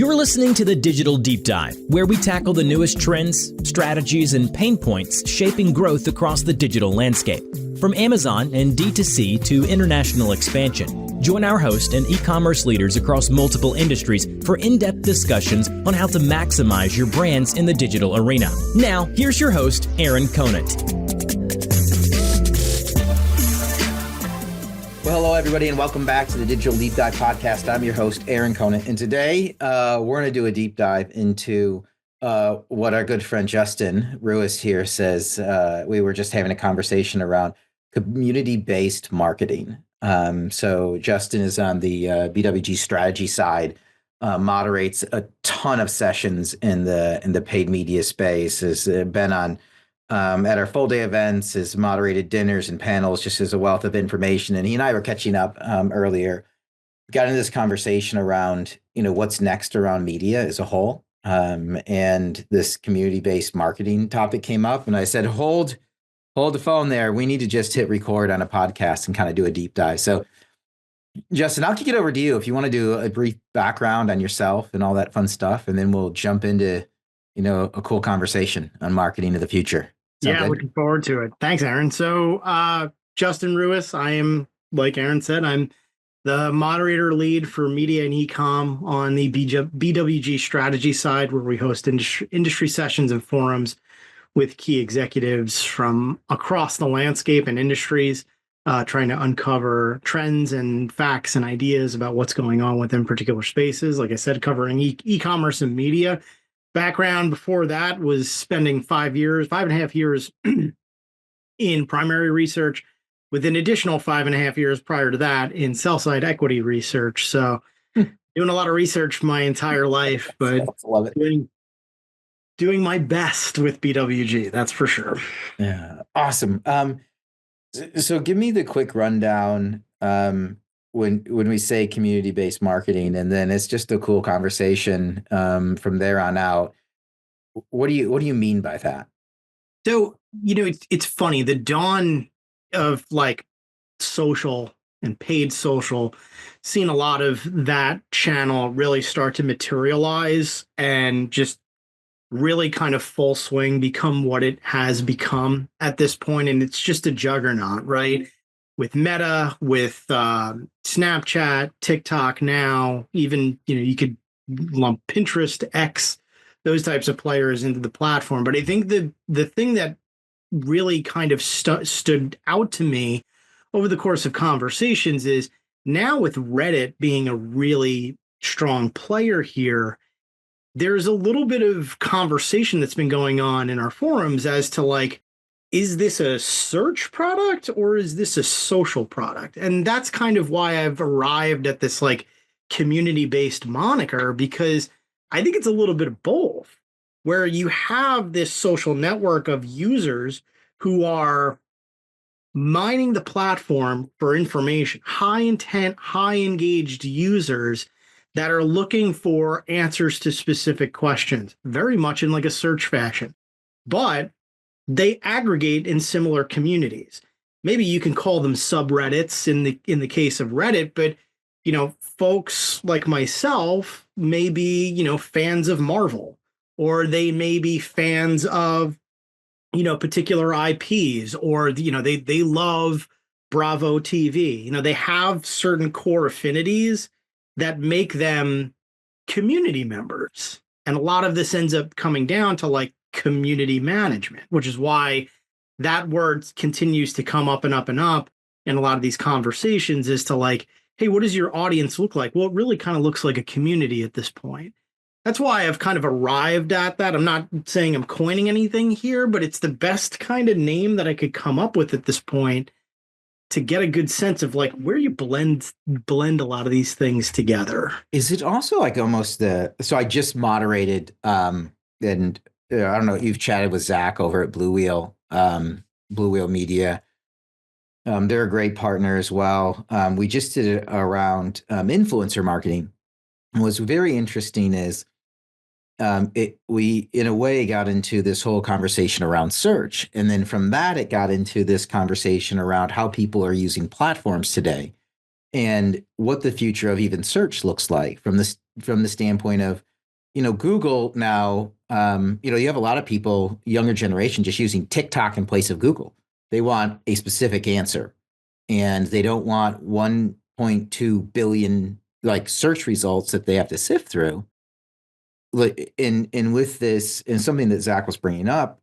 You're listening to the Digital Deep Dive, where we tackle the newest trends, strategies, and pain points shaping growth across the digital landscape. From Amazon and D2C to international expansion, join our host and e-commerce leaders across multiple industries for in-depth discussions on how to maximize your brands in the digital arena. Now, here's your host, Aaron Conant. Well, hello, everybody, and welcome back to the Digital Deep Dive podcast. I'm your host, Aaron Conant, and today we're going to do a deep dive into what our good friend Justin Ruiss here says. We were just having a conversation around community-based marketing. So Justin is on the BWG strategy side, moderates a ton of sessions in the paid media space, has been on at our full day events, has moderated dinners and panels, just as a wealth of information. And he and I were catching up earlier, got into this conversation around, what's next around media as a whole. And this community-based marketing topic came up, and I said, hold the phone there. We need to just hit record on a podcast and kind of do a deep dive. So Justin, I'll kick it over to you if you want to do a brief background on yourself and all that fun stuff. And then we'll jump into, a cool conversation on marketing of the future. Sound good? Looking forward to it. Thanks, Aaron. So Justin Ruiss, I am, like Aaron said, I'm the moderator lead for media and e-com on the BWG strategy side, where we host industry sessions and forums with key executives from across the landscape and industries, trying to uncover trends and facts and ideas about what's going on within particular spaces. Like I said, covering e-commerce and media. Background before that was spending 5.5 years in primary research, with an additional 5.5 years prior to that in sell-side equity research. So doing a lot of research my entire life, but Love it. doing my best with BWG, that's for sure. Yeah, awesome. So give me the quick rundown when we say community-based marketing, and then it's just a cool conversation from there on out. What do you mean by that? So, it's funny, the dawn of like social and paid social, seen a lot of that channel really start to materialize and just really kind of full swing become what it has become at this point. And it's just a juggernaut, right? With Meta, with Snapchat, TikTok now, even, you could lump Pinterest, X, those types of players into the platform. But I think the thing that really kind of stood out to me over the course of conversations is now, with Reddit being a really strong player here, there's a little bit of conversation that's been going on in our forums as to like, is this a search product or is this a social product? And that's kind of why I've arrived at this like community-based moniker, because I think it's a little bit of both, where you have this social network of users who are mining the platform for information, high intent, high engaged users that are looking for answers to specific questions, very much in like a search fashion. But they aggregate in similar communities. Maybe you can call them subreddits in the case of Reddit, but folks like myself may be, fans of Marvel, or they may be fans of, particular IPs, or they love Bravo TV. They have certain core affinities that make them community members. And a lot of this ends up coming down to like community management, which is why that word continues to come up and up and up in a lot of these conversations, is to like, hey, what does your audience look like? Well, it really kind of looks like a community at this point. That's why I've kind of arrived at that. I'm not saying I'm coining anything here, but it's the best kind of name that I could come up with at this point to get a good sense of like where you blend a lot of these things together. Is it also like almost so I just moderated and I don't know, you've chatted with Zach over at Blue Wheel Media. They're a great partner as well. We just did it around influencer marketing. And what's very interesting is we, in a way, got into this whole conversation around search. And then from that, it got into this conversation around how people are using platforms today and what the future of even search looks like from the standpoint of Google now, you have a lot of people, younger generation, just using TikTok in place of Google. They want a specific answer, and they don't want 1.2 billion like search results that they have to sift through. Like in with this, and something that Zach was bringing up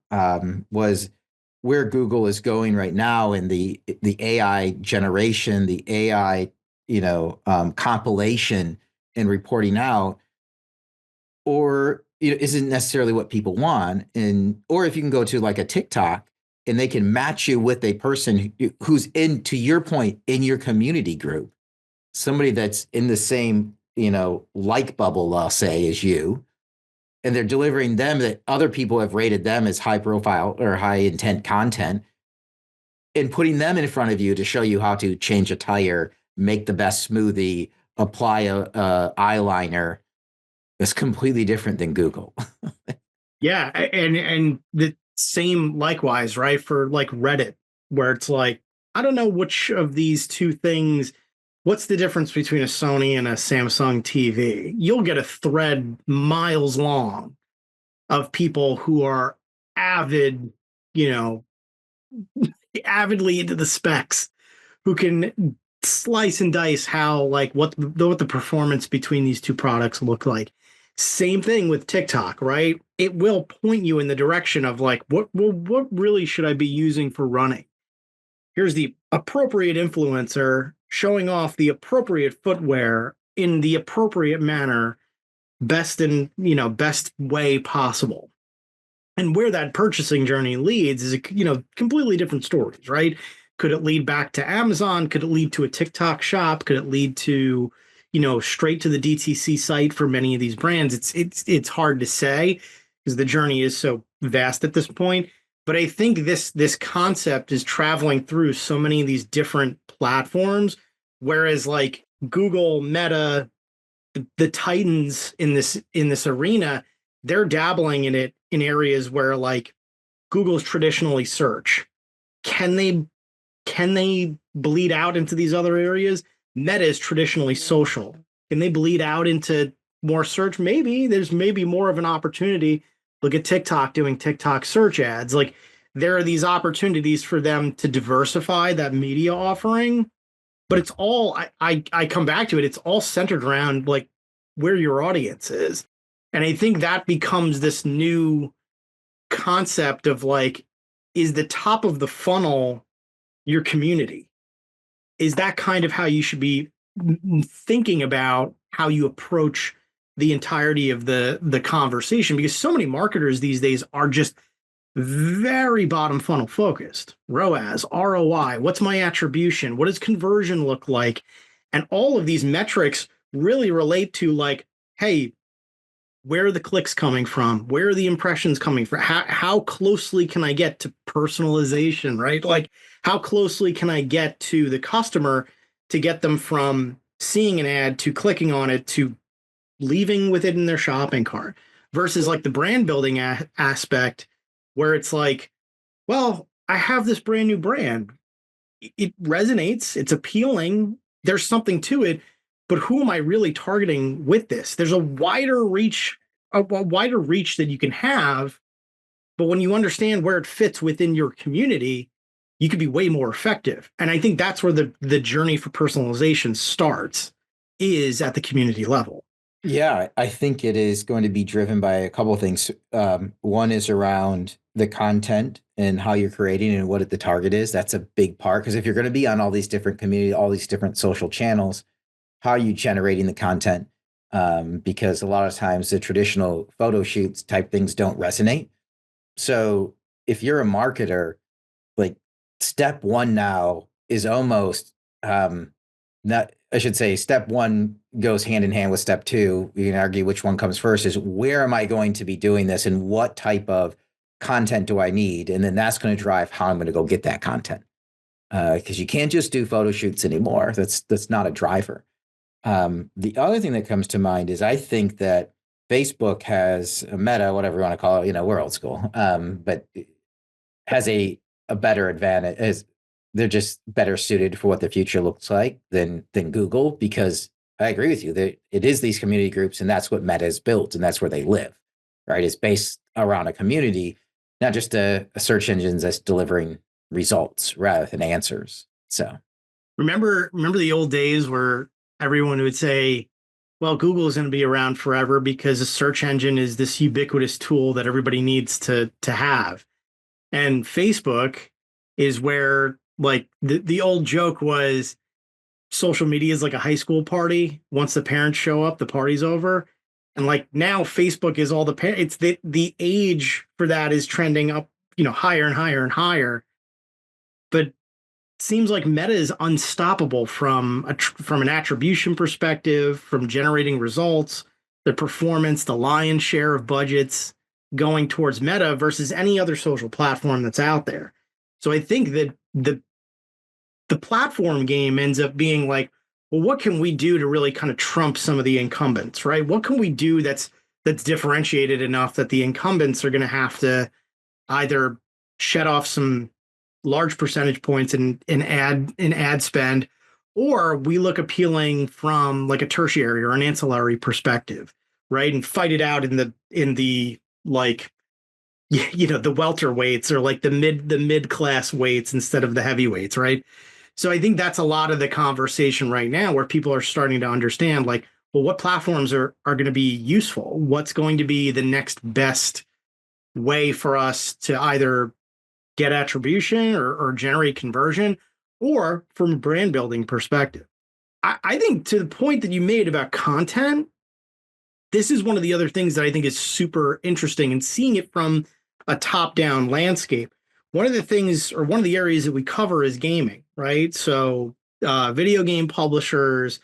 was where Google is going right now in the AI generation, the AI, compilation and reporting out, or isn't necessarily what people want. And or if you can go to like a TikTok and they can match you with a person who's in, to your point, in your community group, somebody that's in the same, like bubble, I'll say, as you, and they're delivering them that other people have rated them as high profile or high intent content, and putting them in front of you to show you how to change a tire, make the best smoothie, apply a eyeliner, is completely different than Google. Yeah, and the same likewise, right? For like Reddit, where it's like, I don't know which of these two things, what's the difference between a Sony and a Samsung TV? You'll get a thread miles long of people who are avid, you know, avidly into the specs, who can slice and dice how, like, what the performance between these two products look like. Same thing with TikTok, right? It will point you in the direction of like, what really should I be using for running? Here's the appropriate influencer showing off the appropriate footwear in the appropriate manner, best way possible. And where that purchasing journey leads is, completely different stories, right? Could it lead back to Amazon? Could it lead to a TikTok shop? Could it lead to, straight to the DTC site for many of these brands? It's hard to say because the journey is so vast at this point. But I think this concept is traveling through so many of these different platforms, whereas like Google, Meta, the titans in this arena, they're dabbling in it in areas where like Google's traditionally search. Can they bleed out into these other areas? Meta is traditionally social. Can they bleed out into more search? Maybe there's more of an opportunity. Look at TikTok doing TikTok search ads. Like there are these opportunities for them to diversify that media offering, but it's all I come back to it. It's all centered around like where your audience is. And I think that becomes this new concept of like, is the top of the funnel your community? Is that kind of how you should be thinking about how you approach the entirety of the conversation? Because so many marketers these days are just very bottom funnel focused. ROAS, ROI, what's my attribution? What does conversion look like? And all of these metrics really relate to like, hey, where are the clicks coming from? Where are the impressions coming from? How closely can I get to personalization, right? Like, how closely can I get to the customer to get them from seeing an ad to clicking on it to leaving with it in their shopping cart versus like the brand building aspect where it's like, well, I have this brand new brand. It resonates, it's appealing, there's something to it, but who am I really targeting with this? There's a wider reach that you can have, but when you understand where it fits within your community, you could be way more effective. And I think that's where the journey for personalization starts, is at the community level. Yeah, I think it is going to be driven by a couple of things. One is around the content and how you're creating and what the target is. That's a big part, because if you're going to be on all these different community, all these different social channels, how are you generating the content? Because a lot of times the traditional photo shoots type things don't resonate. So if you're a marketer, like step one now is almost not, I should say, step one goes hand in hand with step two. You can argue which one comes first, is where am I going to be doing this and what type of content do I need? And then that's going to drive how I'm going to go get that content. Because you can't just do photo shoots anymore. That's not a driver. The other thing that comes to mind is I think that Facebook has a Meta, whatever you want to call it, we're old school, but has a better advantage, as they're just better suited for what the future looks like than Google, because I agree with you that it is these community groups, and that's what Meta is built, and that's where they live, right? It's based around a community, not just a search engine that's delivering results rather than answers. So Remember the old days where everyone would say, well, Google is going to be around forever because a search engine is this ubiquitous tool that everybody needs to have. And Facebook is where, like, the old joke was social media is like a high school party. Once the parents show up, the party's over. And like now Facebook is all the parents. It's the age for that is trending up, higher and higher and higher. But seems like Meta is unstoppable from an attribution perspective, from generating results, the performance, the lion's share of budgets going towards Meta versus any other social platform that's out there. So I think that the platform game ends up being like, well, what can we do to really kind of trump some of the incumbents, right? What can we do that's differentiated enough that the incumbents are going to have to either shed off some large percentage points in ad spend, or we look appealing from like a tertiary or an ancillary perspective, right? And fight it out in the like the welterweights or like the mid class weights instead of the heavyweights, right? So I think that's a lot of the conversation right now where people are starting to understand like, well, what platforms are going to be useful? What's going to be the next best way for us to either get attribution or generate conversion, or from a brand building perspective. I think to the point that you made about content, this is one of the other things that I think is super interesting and seeing it from a top-down landscape. One of the things or one of the areas that we cover is gaming, right? So video game publishers,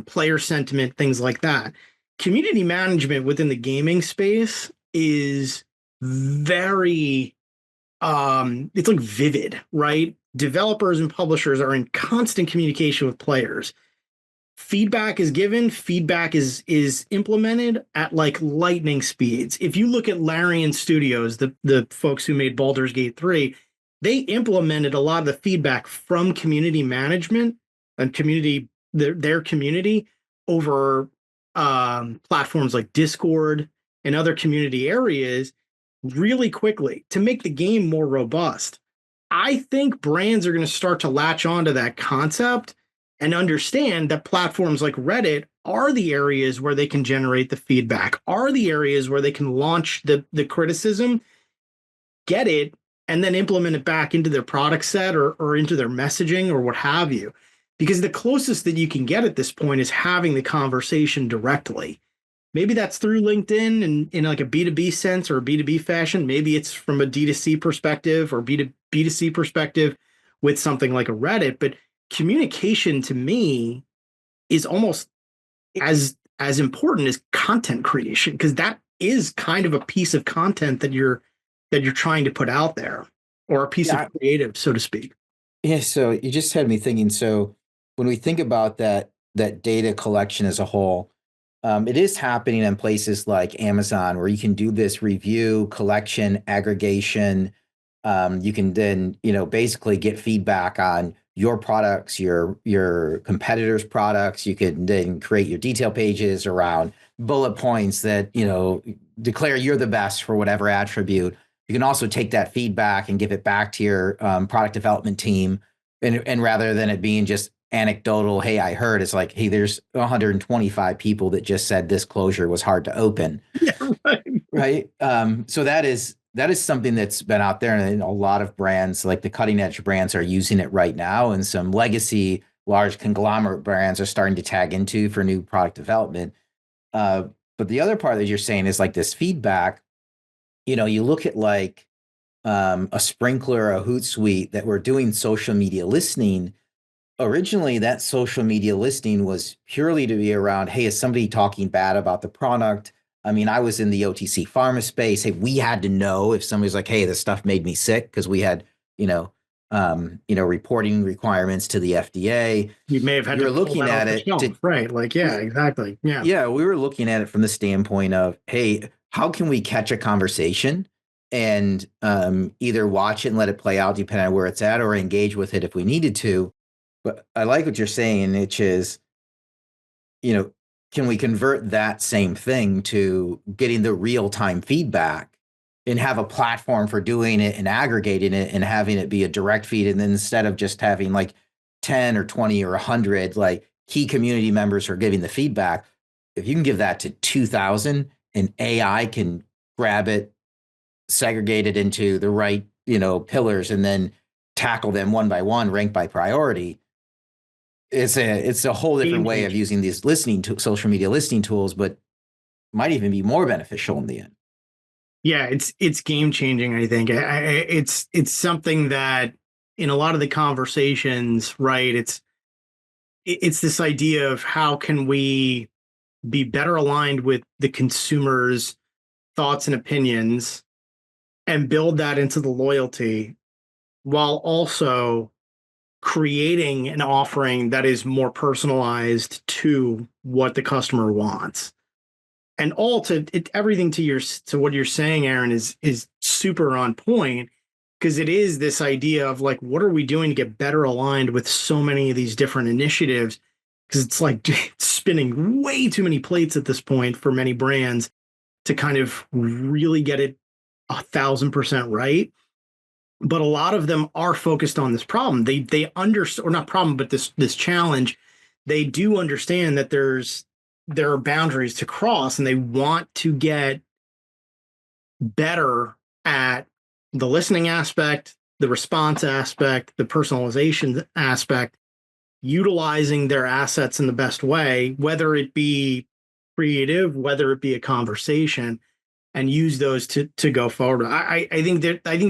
player sentiment, things like that. Community management within the gaming space is very it's like vivid, right? Developers and publishers are in constant communication with players. Feedback is given, feedback is implemented at like lightning speeds. If you look at Larian Studios, the folks who made Baldur's Gate 3, they implemented a lot of the feedback from community management and their community over platforms like Discord and other community areas really quickly to make the game more robust. I think brands are going to start to latch onto that concept and understand that platforms like Reddit are the areas where they can generate the feedback, are the areas where they can launch the criticism, get it, and then implement it back into their product set or into their messaging or what have you. Because the closest that you can get at this point is having the conversation directly. Maybe that's through LinkedIn and in like a B2B sense or a B2B fashion. Maybe it's from a D2C perspective or B2C perspective with something like a Reddit. But communication to me is almost as important as content creation, because that is kind of a piece of content that you're trying to put out there, or a piece of creative, so to speak. Yeah, so you just had me thinking. So when we think about that data collection as a whole, it is happening in places like Amazon, where you can do this review, collection, aggregation. You can then, basically get feedback on your products, your competitors' products. You can then create your detail pages around bullet points that, declare you're the best for whatever attribute. You can also take that feedback and give it back to your product development team. And rather than it being just anecdotal, hey, I heard, it's like, hey, there's 125 people that just said this closure was hard to open. Yeah, right. Right. So that is something that's been out there, and a lot of brands, like the cutting edge brands, are using it right now, and some legacy large conglomerate brands are starting to tag into for new product development. But the other part that you're saying is like this feedback. You look at like a Sprinkler, a Hootsuite that were doing social media listening. Originally, that social media listening was purely to be around, hey, is somebody talking bad about the product? I mean, I was in the OTC pharma space. Hey, we had to know if somebody's like, hey, this stuff made me sick, because we had, reporting requirements to the FDA. You may have had to looking at it, right? Like, yeah, exactly. Yeah. Yeah, we were looking at it from the standpoint of, hey, how can we catch a conversation and either watch it and let it play out depending on where it's at, or engage with it if we needed to. But I like what you're saying, which is you know, can we convert that same thing to getting the real-time feedback and have a platform for doing it and aggregating it and having it be a direct feed? And then instead of just having like 10 or 20 or 100 like key community members who are giving the feedback, if you can give that to 2,000 and AI can grab it, segregate it into the right, pillars, and then tackle them one by one, rank by priority. It's a whole different way of using these social media listening tools, but might even be more beneficial in the end. Yeah, it's game changing. I think it's something that in a lot of the conversations, right? It's this idea of how can we be better aligned with the consumer's thoughts and opinions and build that into the loyalty while also creating an offering that is more personalized to what the customer wants. And everything to what you're saying, Aaron, is super on point, because it is this idea of like, what are we doing to get better aligned with so many of these different initiatives? Because it's like spinning way too many plates at this point for many brands to kind of really get it 1,000% right. But a lot of them are focused on this problem. They understand, or not problem, but this challenge. They do understand that there are boundaries to cross, and they want to get better at the listening aspect, the response aspect, the personalization aspect, utilizing their assets in the best way, whether it be creative, whether it be a conversation, and use those to go forward. I think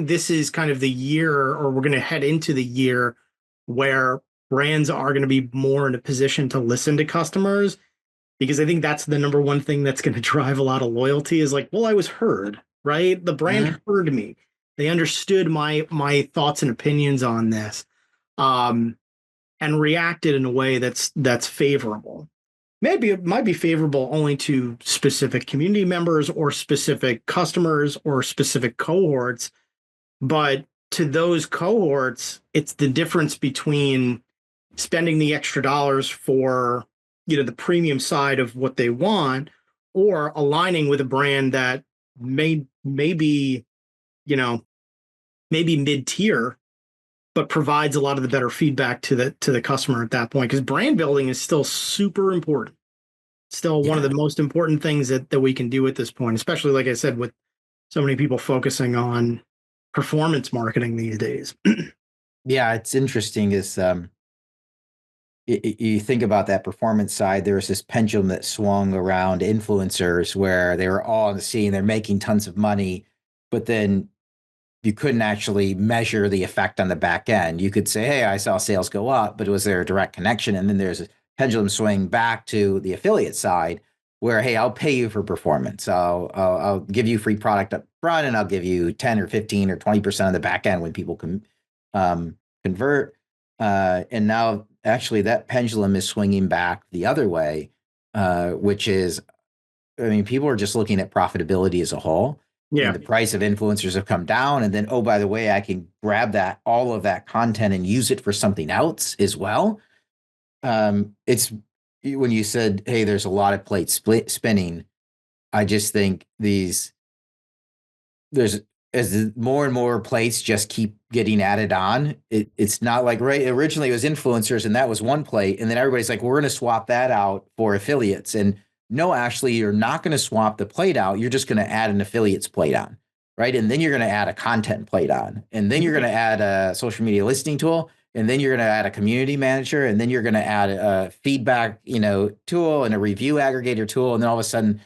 this is kind of the year, or we're going to head into the year where brands are going to be more in a position to listen to customers, because I think that's the number one thing that's going to drive a lot of loyalty is like, well, I was heard, right? The brand heard me. They understood my thoughts and opinions on this, and reacted in a way that's favorable. Maybe it might be favorable only to specific community members or specific customers or specific cohorts, but to those cohorts, it's the difference between spending the extra dollars for, the premium side of what they want, or aligning with a brand that may be, maybe mid-tier, but provides a lot of the better feedback to the customer at that point. Because brand building is still super important. Still one of the most important things that we can do at this point, especially, like I said, with so many people focusing on performance marketing these days. Yeah, it's interesting is you think about that performance side. There was this pendulum that swung around influencers where they were all on the scene, they're making tons of money, but then you couldn't actually measure the effect on the back end. You could say, hey, I saw sales go up, but was there a direct connection? And then there's a pendulum swing back to the affiliate side where, hey, I'll pay you for performance. I'll give you free product up front, and I'll give you 10 or 15 or 20% of the back end when people can convert. And now actually that pendulum is swinging back the other way, which is, people are just looking at profitability as a whole. Yeah. And the price of influencers have come down. And then, oh, by the way, I can grab all of that content and use it for something else as well. It's when you said, hey, there's a lot of plates spinning. I just think as more and more plates just keep getting added on, it's not like, right, originally it was influencers and that was one plate. And then everybody's like, we're going to swap that out for affiliates. And no, actually, you're not going to swap the plate out. You're just going to add an affiliates plate on, right? And then you're going to add a content plate on. And then you're going to add a social media listening tool. And then you're going to add a community manager. And then you're going to add a feedback, tool and a review aggregator tool. And then all of a sudden,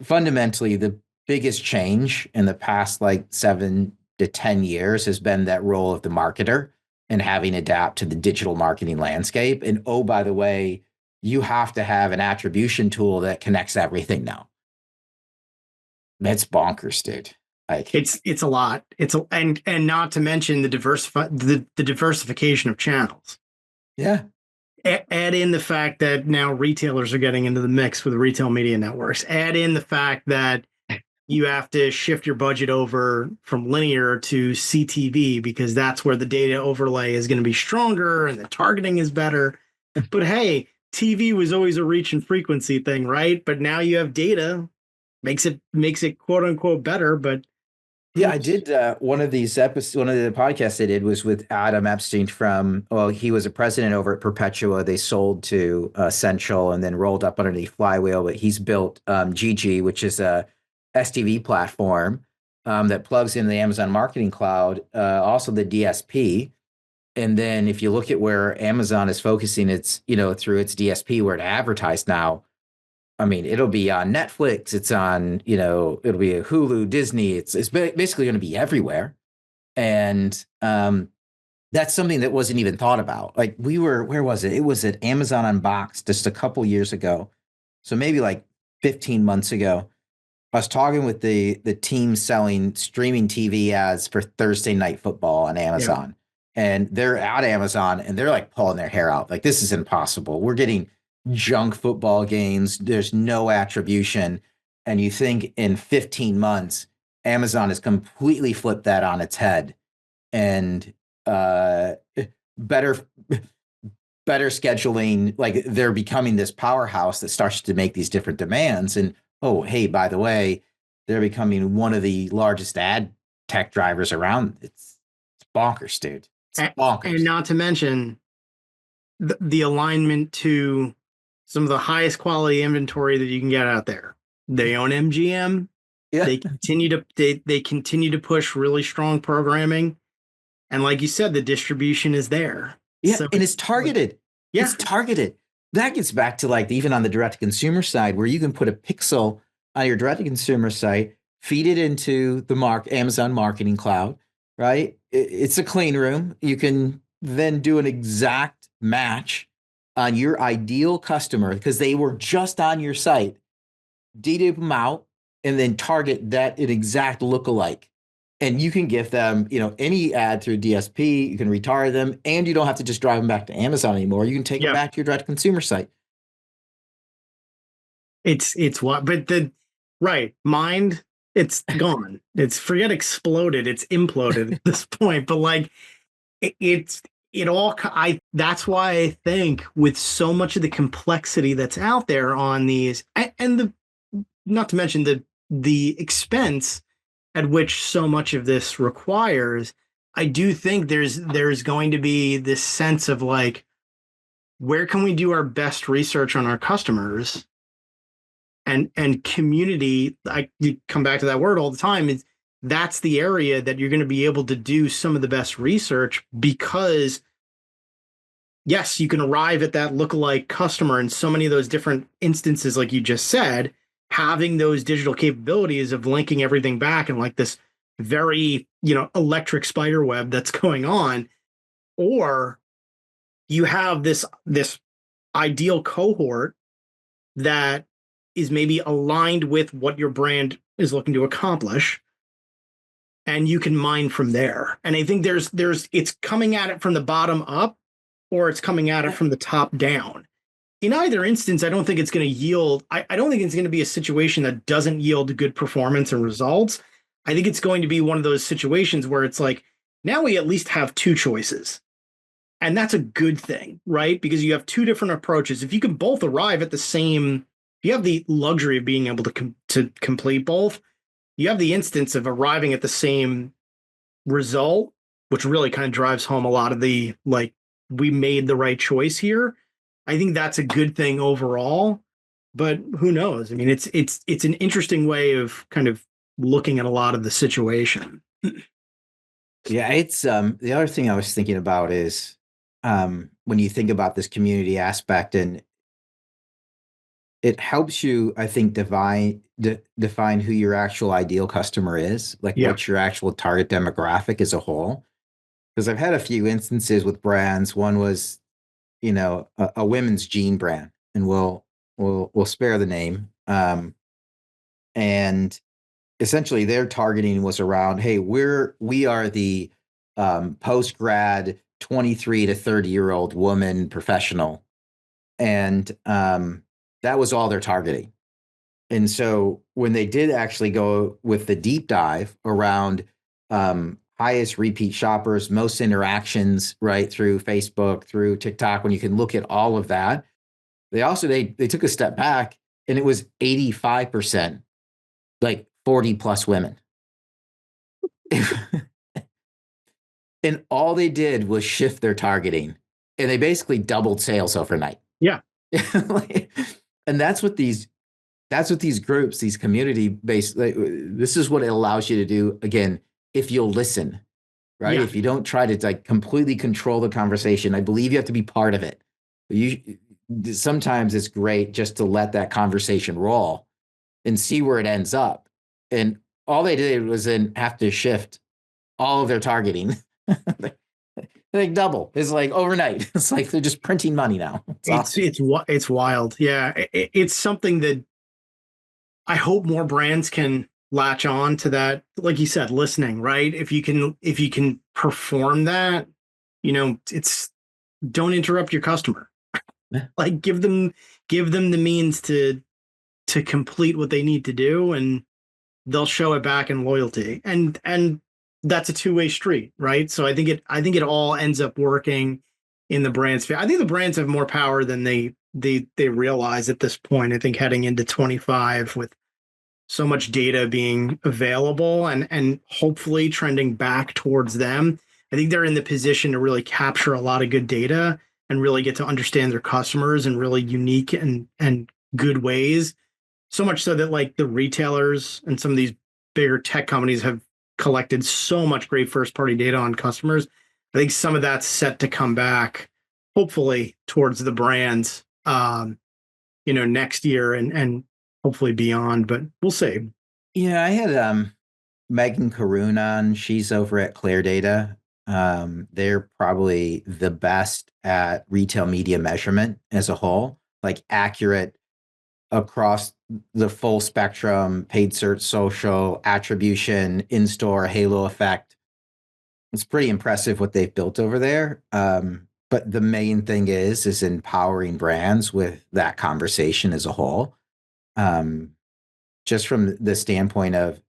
fundamentally, the biggest change in the past like 7 to 10 years has been that role of the marketer and having to adapt to the digital marketing landscape. And oh, by the way, you have to have an attribution tool that connects everything now. That's bonkers, dude. Like it's a lot. And not to mention the diversification of channels. Yeah. Add in the fact that now retailers are getting into the mix with retail media networks. Add in the fact that you have to shift your budget over from linear to CTV because that's where the data overlay is going to be stronger and the targeting is better. But hey, TV was always a reach and frequency thing, right? But now you have data, makes it quote unquote better. But Yeah, I did one of these episodes. One of the podcasts I did was with Adam Epstein from. Well, he was a president over at Perpetua. They sold to Essential and then rolled up underneath Flywheel. But he's built GG, which is a STV platform that plugs into the Amazon Marketing Cloud, also the DSP. And then if you look at where Amazon is focusing its, through its DSP, where to advertise now, I mean, it'll be on Netflix. It's on, it'll be a Hulu, Disney. It's basically going to be everywhere. And that's something that wasn't even thought about. Like where was it? It was at Amazon Unboxed just a couple years ago. So maybe like 15 months ago. I was talking with the team selling streaming TV ads for Thursday Night Football on Amazon. Yeah. And they're at Amazon and they're like pulling their hair out. Like, this is impossible. We're getting junk football games. There's no attribution. And you think in 15 months, Amazon has completely flipped that on its head. And better scheduling, like they're becoming this powerhouse that starts to make these different demands. And oh, hey, by the way, they're becoming one of the largest ad tech drivers around. It's bonkers, dude. It's bonkers. And not to mention the alignment to some of the highest quality inventory that you can get out there. They own MGM. Yeah. They continue to push really strong programming. And like you said, the distribution is there. Yeah, so and it's targeted. Yeah. It's targeted. That gets back to like even on the direct-to-consumer side, where you can put a pixel on your direct-to-consumer site, feed it into the Amazon Marketing Cloud, right? It's a clean room. You can then do an exact match on your ideal customer because they were just on your site, dedupe them out, and then target that an exact lookalike. And you can give them, any ad through DSP, you can retarget them, and you don't have to just drive them back to Amazon anymore. You can take them back to your direct consumer site. It's what, but mind, it's gone. It's forget exploded. It's imploded at this point. But like, that's why I think with so much of the complexity that's out there on these, and not to mention the expense at which so much of this requires, I do think there's going to be this sense of like, where can we do our best research on our customers? And community, you come back to that word all the time, that's the area that you're going to be able to do some of the best research because, yes, you can arrive at that lookalike customer in so many of those different instances, like you just said, having those digital capabilities of linking everything back and like this very, electric spider web that's going on, or you have this ideal cohort that is maybe aligned with what your brand is looking to accomplish, and you can mine from there. And I think it's coming at it from the bottom up, or it's coming at it from the top down. In either instance, I don't think it's going to yield. I don't think it's going to be a situation that doesn't yield good performance and results. I think it's going to be one of those situations where it's like, now we at least have two choices. And that's a good thing, right? Because you have two different approaches. If you can both arrive at the same, you have the luxury of being able to complete both. You have the instance of arriving at the same result, which really kind of drives home a lot of the, like, we made the right choice here. I think that's a good thing overall, but who knows? I mean, it's an interesting way of kind of looking at a lot of the situation. Yeah, it's the other thing I was thinking about is when you think about this community aspect, and it helps you, I think, define who your actual ideal customer is, like what's your actual target demographic as a whole. Because I've had a few instances with brands. One was a women's jean brand, and we'll spare the name. And essentially their targeting was around, hey, we are the post grad 23 to 30-year-old woman professional. And that was all they're targeting. And so when they did actually go with the deep dive around highest repeat shoppers, most interactions, right, through Facebook, through TikTok, when you can look at all of that, they took a step back, and it was 85% like 40 plus women. And all they did was shift their targeting, and they basically doubled sales overnight. Yeah. And that's what these groups, these community based, like, this is what it allows you to do. Again, if you'll listen, right? Yeah. If you don't try to like completely control the conversation, I believe you have to be part of it. Sometimes it's great just to let that conversation roll and see where it ends up. And all they did was then have to shift all of their targeting. Like double. It's like overnight. It's like they're just printing money now. It's awesome. It's wild. Yeah, it's something that I hope more brands can latch on to, that, like you said, listening, right? If you can perform that, it's, don't interrupt your customer. Yeah. Like give them the means to complete what they need to do, and they'll show it back in loyalty. And that's a two-way street, right? So I think it all ends up working in the brand's favor. I think the brands have more power than they realize at this point. I think heading into 25 with so much data being available and hopefully trending back towards them, I think they're in the position to really capture a lot of good data and really get to understand their customers in really unique and good ways. So much so that like the retailers and some of these bigger tech companies have collected so much great first party data on customers. I think some of that's set to come back, hopefully, towards the brands, next year and hopefully beyond, but we'll see. Yeah, I had Megan Caroon on. She's over at Clarity. They're probably the best at retail media measurement as a whole, like accurate across the full spectrum, paid search, social, attribution, in-store, halo effect. It's pretty impressive what they've built over there. But the main thing is empowering brands with that conversation as a whole. Just from the standpoint of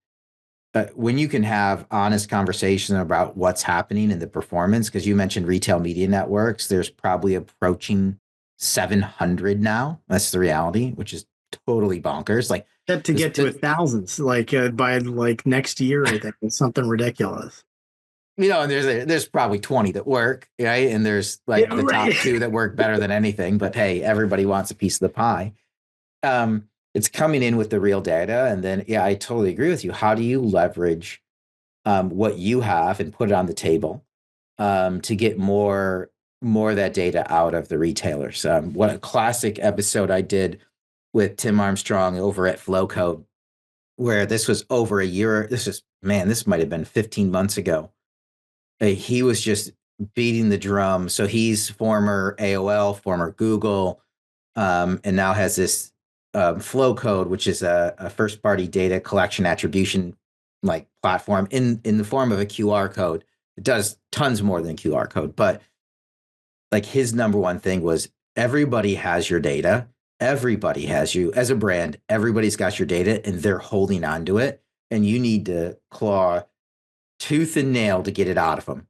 when you can have honest conversation about what's happening in the performance, because you mentioned retail media networks, there's probably approaching 700 now. That's the reality, which is totally bonkers. Like set to get to thousands, like by like next year, I think it's something ridiculous. And there's probably 20 that work, right? And there's like the top two that work better than anything. But hey, everybody wants a piece of the pie. It's coming in with the real data. And then, yeah, I totally agree with you. How do you leverage what you have and put it on the table to get more of that data out of the retailers? What a classic episode I did with Tim Armstrong over at Flowcode, where this was over a year. This might have been 15 months ago. He was just beating the drum. So he's former AOL, former Google, and now has this Flowcode, which is a first-party data collection attribution like platform in the form of a QR code. It does tons more than QR code, but like his number one thing was everybody has your data. Everybody has you as a brand. Everybody's got your data, and they're holding on to it. And you need to claw tooth and nail to get it out of them,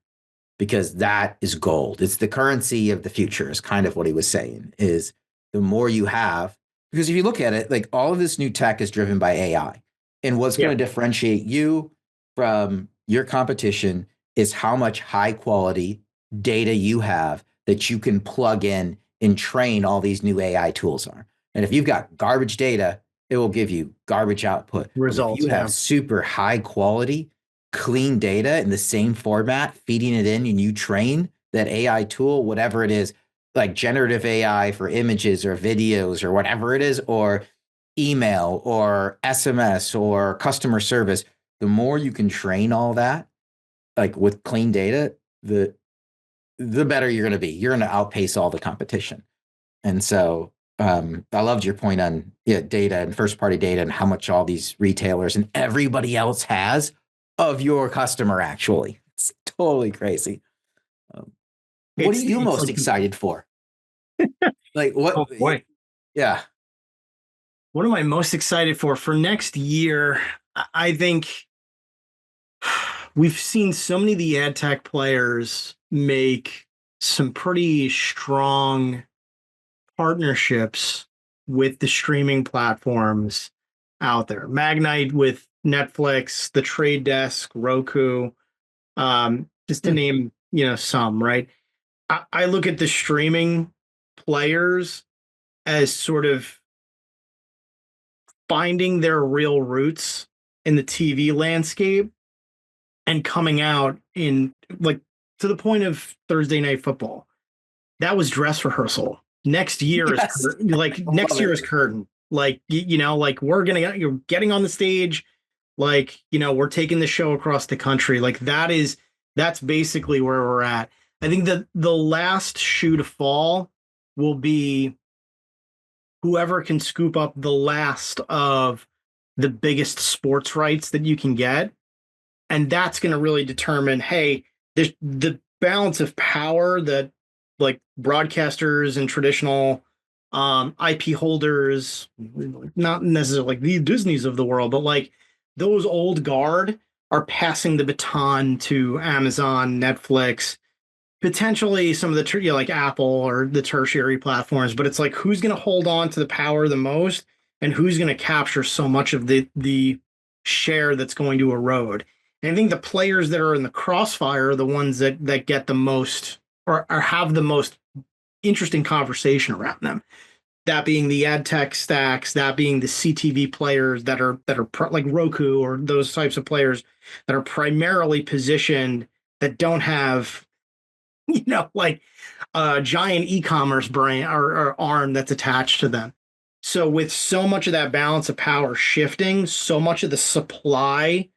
because that is gold. It's the currency of the future, is kind of what he was saying, is the more you have. Because if you look at it, like all of this new tech is driven by AI. And what's going to differentiate you from your competition is how much high quality data you have that you can plug in and train all these new AI tools on. And if you've got garbage data, it will give you garbage output. Results. If you have super high quality, clean data in the same format, feeding it in, and you train that AI tool, whatever it is, like generative AI for images or videos or whatever it is, or email or SMS or customer service, the more you can train all that, like with clean data, the better you're going to be. You're going to outpace all the competition. And so I loved your point on data and first party data and how much all these retailers and everybody else has of your customer. Actually, it's totally crazy. What are you most excited for? Like what? Oh boy. Yeah. What am I most excited for next year? I think we've seen so many of the ad tech players make some pretty strong partnerships with the streaming platforms out there. Magnite with Netflix, The Trade Desk, Roku, just to name, some, right? I look at the streaming players as sort of finding their real roots in the TV landscape and coming out in, like, to the point of Thursday Night Football. That was dress rehearsal. Next year is Yes. next year is curtain. Like, like you're getting on the stage, like, we're taking the show across the country. Like that's basically where we're at. I think that the last shoe to fall will be whoever can scoop up the last of the biggest sports rights that you can get. And that's going to really determine, hey, the balance of power that, like, broadcasters and traditional IP holders, not necessarily like the Disneys of the world, but like those old guard are passing the baton to Amazon, Netflix, potentially some of the like Apple or the tertiary platforms. But it's like, who's going to hold on to the power the most, and who's going to capture so much of the share that's going to erode. And I think the players that are in the crossfire are the ones that get the most, or have the most interesting conversation around them. That being the ad tech stacks, that being the CTV players that are like Roku, or those types of players that are primarily positioned, that don't have, like a giant e-commerce brand or arm that's attached to them. So with so much of that balance of power shifting, so much of the supply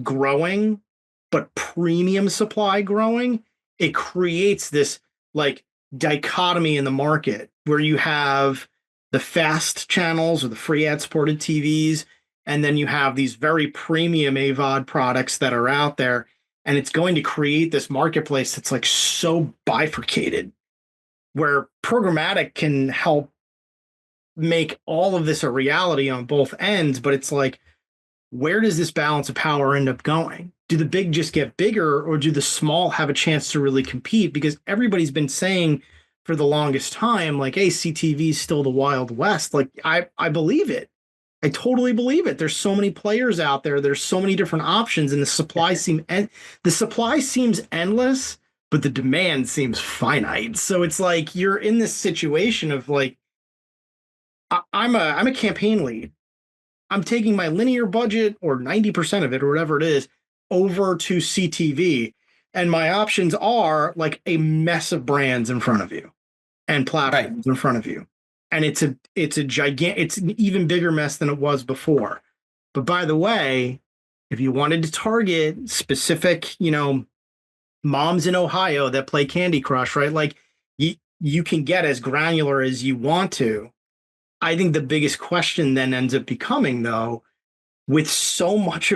growing, but premium supply growing, it creates this like dichotomy in the market where you have the fast channels or the free ad supported TVs, and then you have these very premium AVOD products that are out there. And it's going to create this marketplace that's like so bifurcated, where programmatic can help make all of this a reality on both ends. But it's like, where does this balance of power end up going? Do the big just get bigger, or do the small have a chance to really compete? Because everybody's been saying for the longest time, like, hey, CTV is still the Wild West. Like, I believe it. I totally believe it. There's so many players out there. There's so many different options, and the supply seems endless, but the demand seems finite. So it's like you're in this situation of like, I'm a campaign lead. I'm taking my linear budget, or 90% of it, or whatever it is, over to CTV. And my options are like a mess of brands in front of you and platforms in front of you. And it's an even bigger mess than it was before. But by the way, if you wanted to target specific, moms in Ohio that play Candy Crush, right? Like you can get as granular as you want to. I think the biggest question then ends up becoming, though, with so much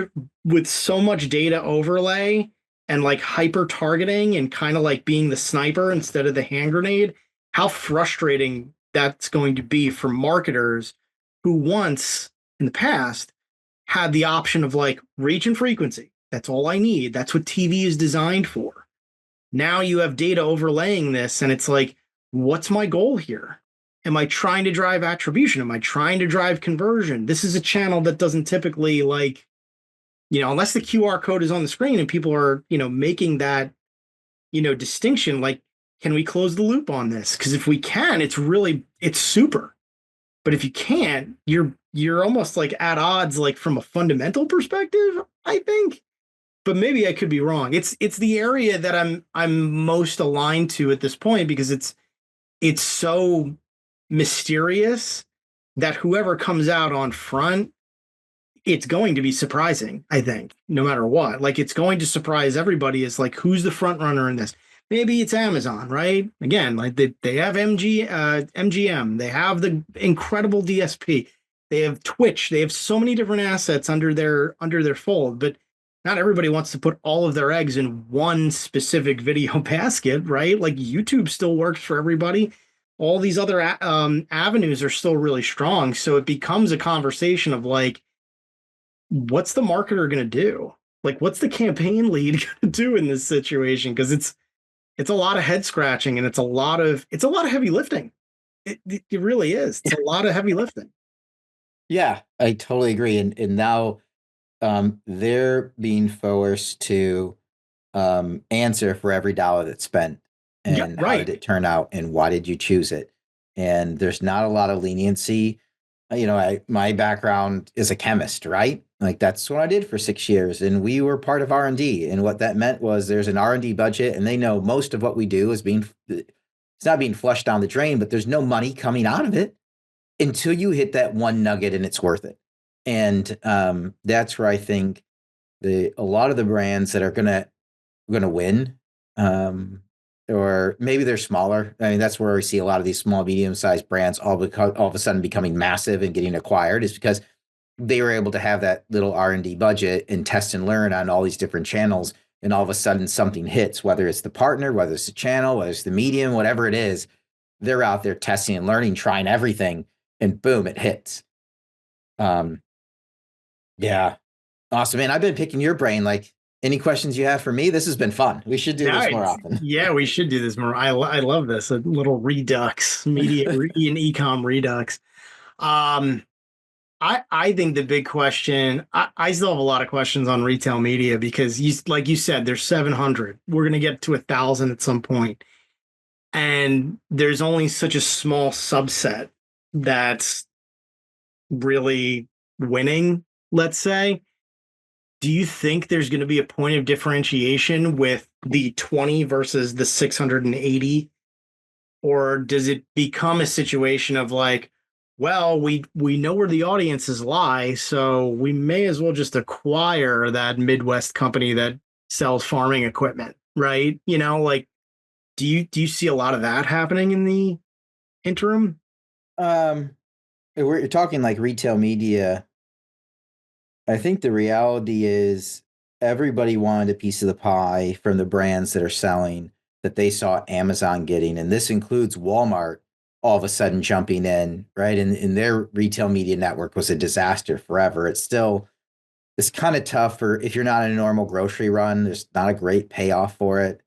data overlay and like hyper targeting and kind of like being the sniper instead of the hand grenade, how frustrating that's going to be for marketers who once in the past had the option of like reach and frequency. That's all I need. That's what TV is designed for. Now you have data overlaying this, and it's like, what's my goal here? Am I trying to drive attribution? Am I trying to drive conversion? This is a channel that doesn't typically, like, unless the QR code is on the screen and people are, making that, distinction, like, can we close the loop on this? Because if we can, it's super. But if you can't, you're almost like at odds, like from a fundamental perspective, I think. But maybe I could be wrong. It's the area that I'm most aligned to at this point, because it's so mysterious that whoever comes out on front, it's going to be surprising, I think, no matter what. Like, it's going to surprise everybody. Is like, who's the front runner in this? Maybe it's Amazon, right? Again, like they have MGM, they have the incredible DSP, they have Twitch, they have so many different assets under their fold, but not everybody wants to put all of their eggs in one specific video basket, right? Like, YouTube still works for everybody. All these other avenues are still really strong. So it becomes a conversation of like, what's the marketer going to do? Like, what's the campaign lead going to do in this situation? Because it's a lot of head scratching, and it's a lot of heavy lifting. It really is. It's a lot of heavy lifting. Yeah, I totally agree. And now they're being forced to answer for every dollar that's spent, Yeah, and how did right. it turn out, and why did you choose it? And there's not a lot of leniency. My background is a chemist, right? Like that's what I did for 6 years, and we were part of R&D. And what that meant was there's an R&D budget, and they know most of what we do is it's not being flushed down the drain, but there's no money coming out of it until you hit that one nugget and it's worth it. And that's where I think a lot of the brands that are gonna win, um, or maybe they're smaller. I mean, that's where we see a lot of these small, medium-sized brands all of a sudden becoming massive and getting acquired, is because they were able to have that little R&D budget and test and learn on all these different channels. And all of a sudden something hits, whether it's the partner, whether it's the channel, whether it's the medium, whatever it is, they're out there testing and learning, trying everything, and boom, it hits. Um, yeah. Awesome, man. I've been picking your brain. Like, any questions you have for me? This has been fun. We should do this more Nice. often. Yeah, we should do this more. I love this. A little redux, media and ecom redux. Um, I think the big question, I still have a lot of questions on retail media because like you said, there's 700. We're gonna get to 1,000 at some point, and there's only such a small subset that's really winning, let's say. Do you think there's going to be a point of differentiation with the 20 versus the 680? Or does it become a situation of like, well, we know where the audiences lie, so we may as well just acquire that Midwest company that sells farming equipment, right? Like, do you see a lot of that happening in the interim? Um, you're talking like retail media. I think the reality is everybody wanted a piece of the pie from the brands that are selling, that they saw Amazon getting. And this includes Walmart all of a sudden jumping in, right? And their retail media network was a disaster forever. It's kind of tough for, if you're not in a normal grocery run, there's not a great payoff for it.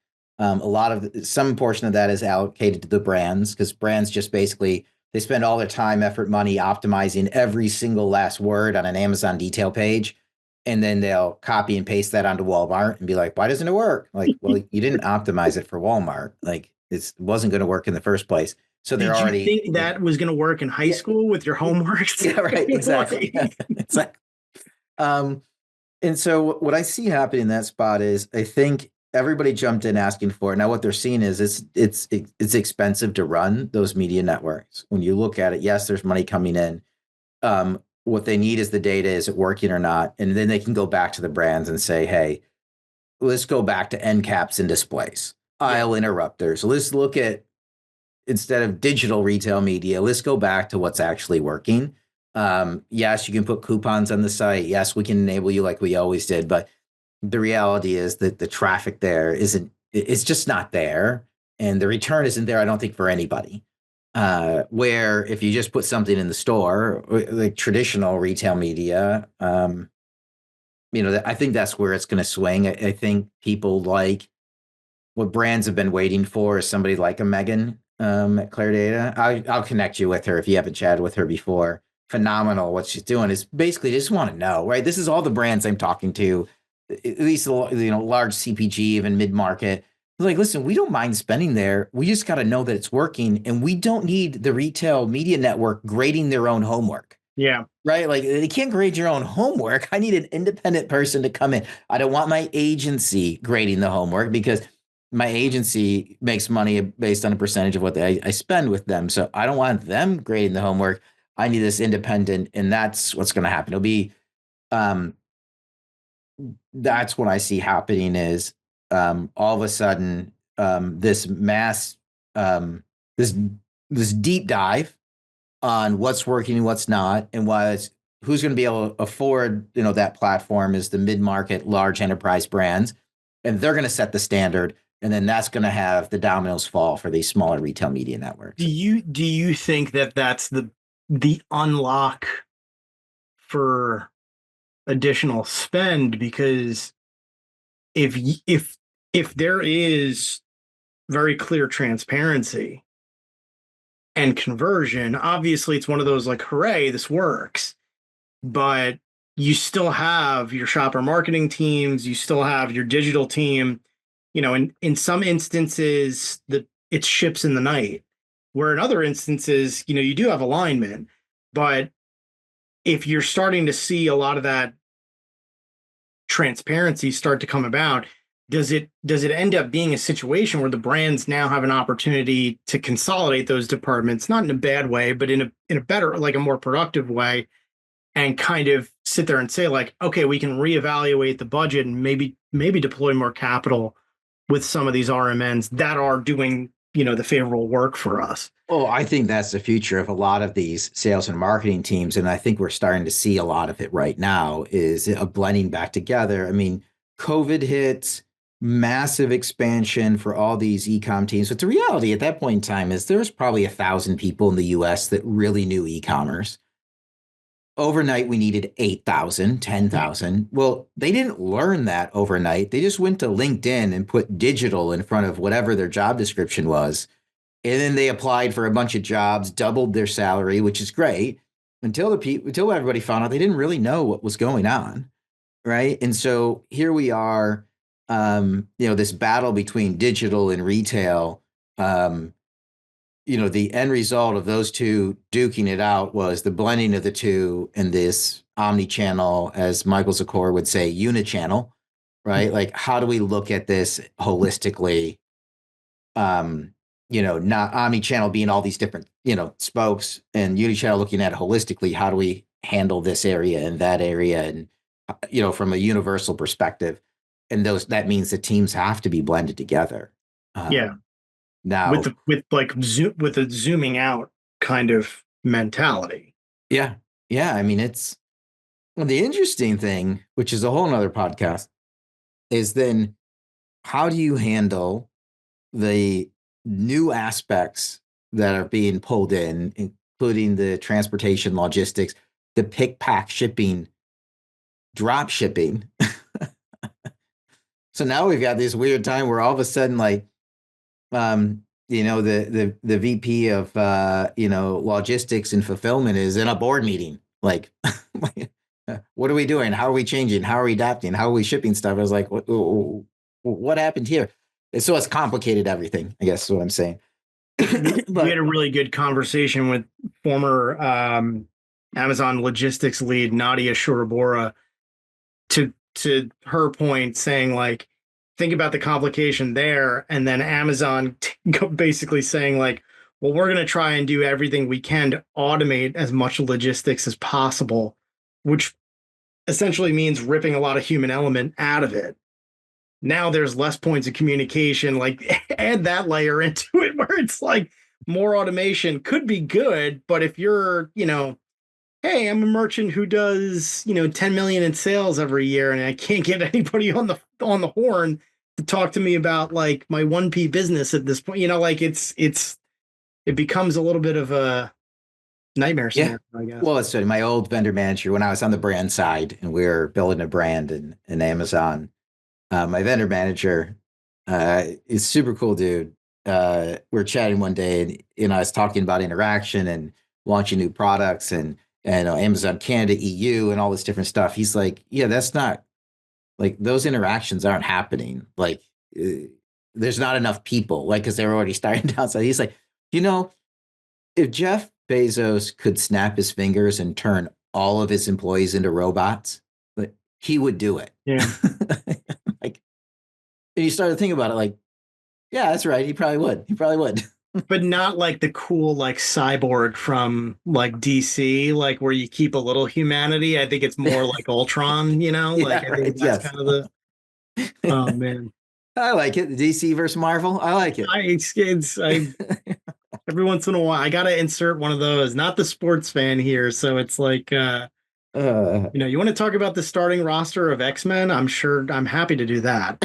Some portion of that is allocated to the brands, because brands just basically, they spend all their time, effort, money optimizing every single last word on an Amazon detail page. And then they'll copy and paste that onto Walmart and be like, why doesn't it work? Like, well, you didn't optimize it for Walmart. Like, it wasn't going to work in the first place. So they're Did you already, think that was going to work in high yeah, school with your homeworks? yeah, right. Exactly. Yeah, exactly. Um, and so what I see happening in that spot is, I think everybody jumped in asking for it. Now what they're seeing is it's expensive to run those media networks. When you look at it, yes, there's money coming in. What they need is the data. Is it working or not? And then they can go back to the brands and say, hey, let's go back to end caps and displays, Yeah. aisle interrupters. Let's look at, instead of digital retail media, let's go back to what's actually working. Yes, you can put coupons on the site. Yes, we can enable you like we always did. But the reality is that the traffic there it's just not there. And the return isn't there, I don't think, for anybody. Where if you just put something in the store, like traditional retail media, I think that's where it's going to swing. I think people like, what brands have been waiting for is somebody like a Megan at Claridata. I'll connect you with her if you haven't chatted with her before. Phenomenal what she's doing. Is basically just want to know, right? This is all the brands I'm talking to, at least large CPG, even mid market. Like, listen, we don't mind spending there. We just got to know that it's working, and we don't need the retail media network grading their own homework. Yeah. Right? Like, they can't grade your own homework. I need an independent person to come in. I don't want my agency grading the homework, because my agency makes money based on a percentage of what I spend with them. So I don't want them grading the homework. I need this independent, and that's what's going to happen. It'll be, um, that's what I see happening is, all of a sudden, this mass, this, this deep dive on what's working and what's not, and who's going to be able to afford, that platform is the mid-market, large enterprise brands, and they're going to set the standard. And then that's going to have the dominoes fall for these smaller retail media networks. Do you think that that's the unlock for additional spend? Because if there is very clear transparency, and conversion. Obviously, it's one of those like, hooray, this works. But you still have your shopper marketing teams, you still have your digital team. In some instances, it ships in the night, where in other instances, you do have alignment. But if you're starting to see a lot of that transparency start to come about, does it end up being a situation where the brands now have an opportunity to consolidate those departments, not in a bad way, but in a better, like a more productive way, and kind of sit there and say like, okay, we can reevaluate the budget and maybe deploy more capital with some of these RMNs that are doing, the favorable work for us? Oh, I think that's the future of a lot of these sales and marketing teams. And I think we're starting to see a lot of it right now is a blending back together. I mean, COVID hits, massive expansion for all these e-com teams. But the reality at that point in time is there was probably 1,000 people in the US that really knew e-commerce. Overnight, we needed 8,000, 10,000. Well, they didn't learn that overnight. They just went to LinkedIn and put digital in front of whatever their job description was. And then they applied for a bunch of jobs, doubled their salary, which is great, until everybody found out they didn't really know what was going on, right? And so here we are, this battle between digital and retail. The end result of those two duking it out was the blending of the two in this omni-channel, as Michael Zakor would say, unichannel, right? Like, how do we look at this holistically? Not omni-channel being all these different, spokes, and unichannel looking at it holistically. How do we handle this area and that area? And, from a universal perspective, and that means the teams have to be blended together. Yeah. Now with a zooming out kind of mentality. Yeah. I mean, the interesting thing, which is a whole nother podcast, is then how do you handle the new aspects that are being pulled in, including the transportation, logistics, the pick, pack, shipping, drop shipping. So now we've got this weird time where all of a sudden, like, the VP of logistics and fulfillment is in a board meeting. Like, what are we doing? How are we changing? How are we adapting? How are we shipping stuff? I was like, what happened here? So it's complicated everything, I guess is what I'm saying. We had a really good conversation with former Amazon logistics lead Nadia Shurabora to her point, saying like, think about the complication there, and then Amazon basically saying like, well, we're going to try and do everything we can to automate as much logistics as possible, which essentially means ripping a lot of human element out of it. Now there's less points of communication, like add that layer into it where it's like more automation could be good. But if you're, hey, I'm a merchant who does, 10 million in sales every year, and I can't get anybody on the horn to talk to me about like my 1P business at this point, like it becomes a little bit of a nightmare scenario, I guess. Well, it's my old vendor manager when I was on the brand side and we were building a brand in Amazon. My vendor manager is super cool dude. We're chatting one day and, I was talking about interaction and launching new products and Amazon Canada, EU, and all this different stuff. He's like, yeah, that's not like those interactions aren't happening. Like there's not enough people, like, because they're already starting down. So he's like, if Jeff Bezos could snap his fingers and turn all of his employees into robots, like, he would do it. Yeah. Like, and you start to think about it, like, yeah, that's right. He probably would. But not like the cool, like Cyborg from like DC, like where you keep a little humanity. I think it's more like Ultron, like I think that's kind of the, oh man. I like it. The DC versus Marvel. I like it. Every once in a while, I got to insert one of those, not the sports fan here. So it's like, you want to talk about the starting roster of X-Men? I'm happy to do that.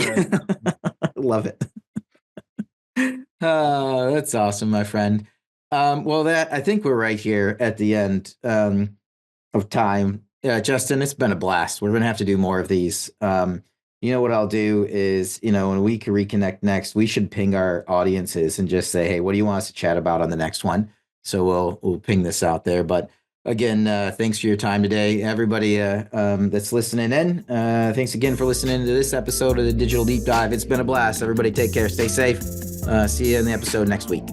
Love it. That's awesome, my friend. Well, I think we're right here at the end of time. Justin, it's been a blast. We're going to have to do more of these. What I'll do is, when we can reconnect next, we should ping our audiences and just say, hey, what do you want us to chat about on the next one? So we'll ping this out there. But again, thanks for your time today, everybody that's listening in. Thanks again for listening to this episode of the Digital Deep Dive. It's been a blast. Everybody take care. Stay safe. See you in the episode next week.